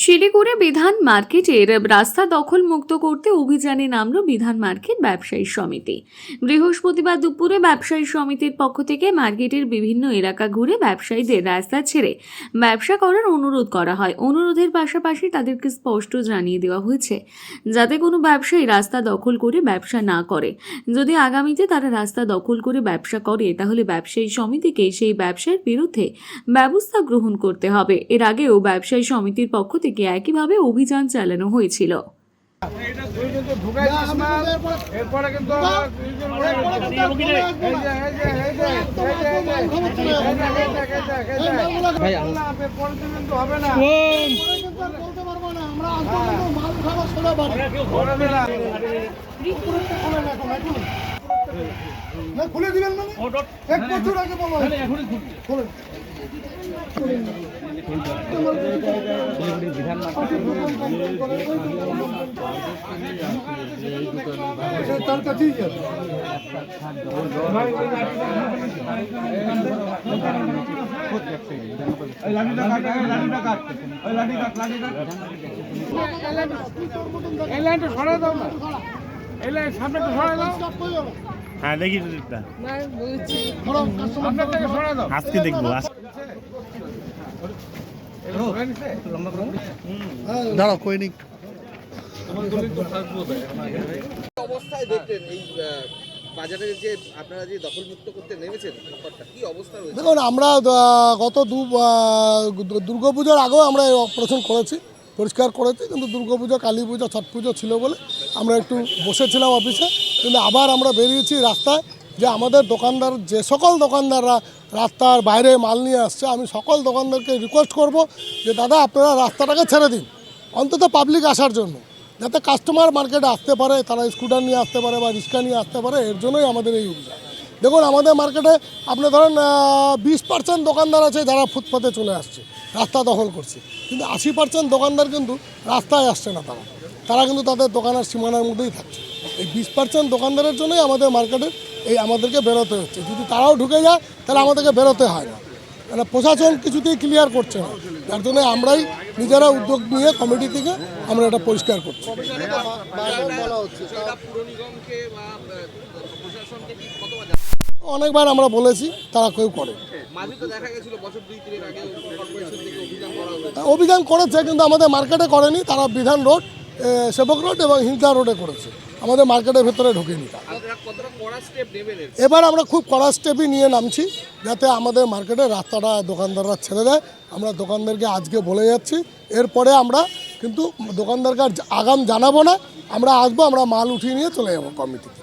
শিলিগুড়ি বিধান মার্কেটের রাস্তা দখল মুক্ত করতে অভিযানে নামল বিধান মার্কেট ব্যবসায়ী সমিতি। বৃহস্পতিবার দুপুরে ব্যবসায়ী সমিতির পক্ষ থেকে মার্কেটের বিভিন্ন এলাকা ঘুরে ব্যবসায়ীদের রাস্তা ছেড়ে ব্যবসা করার অনুরোধ করা হয়। অনুরোধের পাশাপাশি তাদেরকে স্পষ্ট জানিয়ে দেওয়া হয়েছে যাতে কোনো ব্যবসায়ী রাস্তা দখল করে ব্যবসা না করে। যদি আগামীতে তারা রাস্তা দখল করে ব্যবসা করে তাহলে ব্যবসায়ী সমিতিকে সেই ব্যবসার বিরুদ্ধে ব্যবস্থা গ্রহণ করতে হবে। এর আগেও ব্যবসায়ী সমিতির পক্ষ থেকে একইভাবে অভিযান চালানো হয়েছিল। খুলে দিবেন মানে এক বছর আগে বলো তার কাছেই যাবে। হ্যাঁ দেখি আজকে দেখবো। দাঁড়াও কইনিক অবস্থায় দেখলেন এই বাজারে যে আপনারা যে দখলমুক্ত করতে নেমেছেন ব্যাপারটা কি অবস্থা রয়েছে? দেখুন, আমরা গত দুর্গাপূজার আগেও আমরা এই অপারেশন করেছি, পরিষ্কার করেছি, কিন্তু দুর্গাপূজা, কালী পূজা, ছট পুজো ছিল বলে আমরা একটু বসেছিলাম অফিসে। কিন্তু আবার আমরা বেরিয়েছি রাস্তায় যে আমাদের দোকানদার, যে সকল দোকানদাররা রাস্তার বাইরে মাল নিয়ে আসছে, আমি সকল দোকানদারকে রিকোয়েস্ট করব যে দাদা আপনারা রাস্তাটাকে ছেড়ে দিন, অন্তত পাবলিক আসার জন্য, যাতে কাস্টমার মার্কেটে আসতে পারে, তারা স্কুটার নিয়ে আসতে পারে বা রিক্সা নিয়ে আসতে পারে। এর জন্যই আমাদের এই অভিযান। দেখুন, আমাদের মার্কেটে আপনি ধরেন 20% দোকানদার আছে যারা ফুটপাতে চলে আসছে, রাস্তা দখল করছে, কিন্তু 80% দোকানদার কিন্তু রাস্তায় আসছে না। তারা কিন্তু তাদের দোকানের সীমানার মধ্যেই থাকছে। এই 20% দোকানদারের জন্যই আমাদের মার্কেটে আমাদেরকে বেরোতে হচ্ছে। যদি তারাও ঢুকে যায় তাহলে আমাদেরকে বেরোতে হয় না, মানে প্রশাসন কিছুতেই ক্লিয়ার করছে না। যার জন্য আমরাই নিজেরা উদ্যোগ নিয়ে কমিটি থেকে আমরা এটা পরিষ্কার করছি। অনেকবার আমরা বলেছি, তারা কেউ করে। অভিযান করেছে কিন্তু আমাদের মার্কেটে করেনি, তারা বিধান রোড, সেবক রোড এবং হিংসা রোডে করেছে, আমাদের মার্কেটের ভেতরে ঢোকেনি। এবার আমরা খুব কড়া স্টেপই নিয়ে নামছি যাতে আমাদের মার্কেটে রাস্তাটা দোকানদাররা ছেড়ে দেয়। আমরা দোকানদারকে আজকে বলে যাচ্ছি, এরপরে আমরা কিন্তু দোকানদারকে আগাম জানাবো না, আমরা আসবো, আমরা মাল উঠিয়ে নিয়ে চলে যাবো কমিটিতে।